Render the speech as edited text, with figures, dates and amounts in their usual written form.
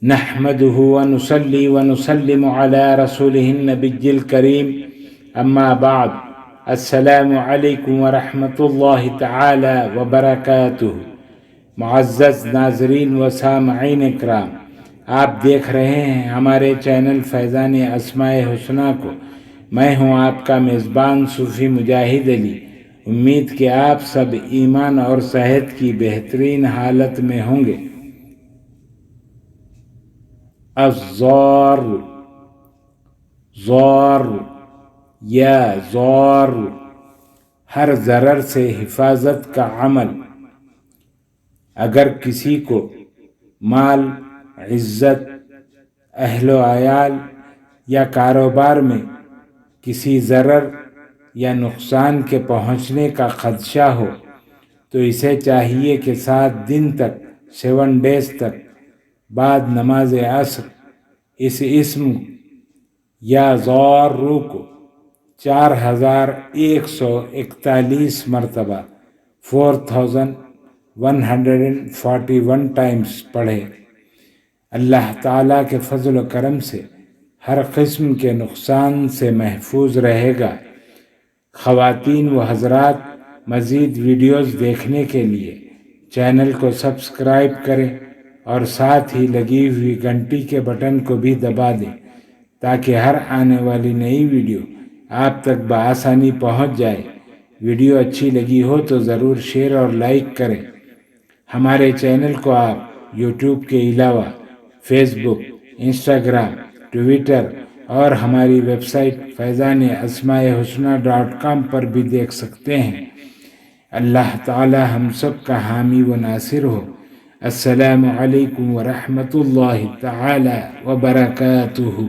نحمده ونصلي ونسلم على رسوله النبي الكريم اما بعد السلام علیکم ورحمۃ اللہ تعالی وبرکاتہ۔ معزز ناظرین و سامعین اکرام، آپ دیکھ رہے ہیں ہمارے چینل فیضان اسماء حسنہ کو۔ میں ہوں آپ کا میزبان صوفی مجاہد علی۔ امید کہ آپ سب ایمان اور صحت کی بہترین حالت میں ہوں گے۔ الضار، ضار یا ضار، ہر ضرر سے حفاظت کا عمل۔ اگر کسی کو مال، عزت، اہل و عیال یا کاروبار میں کسی ضرر یا نقصان کے پہنچنے کا خدشہ ہو تو اسے چاہیے کہ 7 دن تک 7 days تک بعد نماز عصر اس اسم یا ضار کو 4141 مرتبہ 4141 times پڑھے۔ اللہ تعالیٰ کے فضل و کرم سے ہر قسم کے نقصان سے محفوظ رہے گا۔ خواتین و حضرات، مزید ویڈیوز دیکھنے کے لیے چینل کو سبسکرائب کریں اور ساتھ ہی لگی ہوئی گھنٹی کے بٹن کو بھی دبا دیں تاکہ ہر آنے والی نئی ویڈیو آپ تک بآسانی پہنچ جائے۔ ویڈیو اچھی لگی ہو تو ضرور شیئر اور لائک کریں۔ ہمارے چینل کو آپ یوٹیوب کے علاوہ فیس بک، انسٹاگرام، ٹویٹر اور ہماری ویب سائٹ فیضاناسماءحسنہ.com پر بھی دیکھ سکتے ہیں۔ اللہ تعالی ہم سب کا حامی و ناصر ہو۔ السلام علیکم ورحمۃ اللہ تعالی وبرکاتہ۔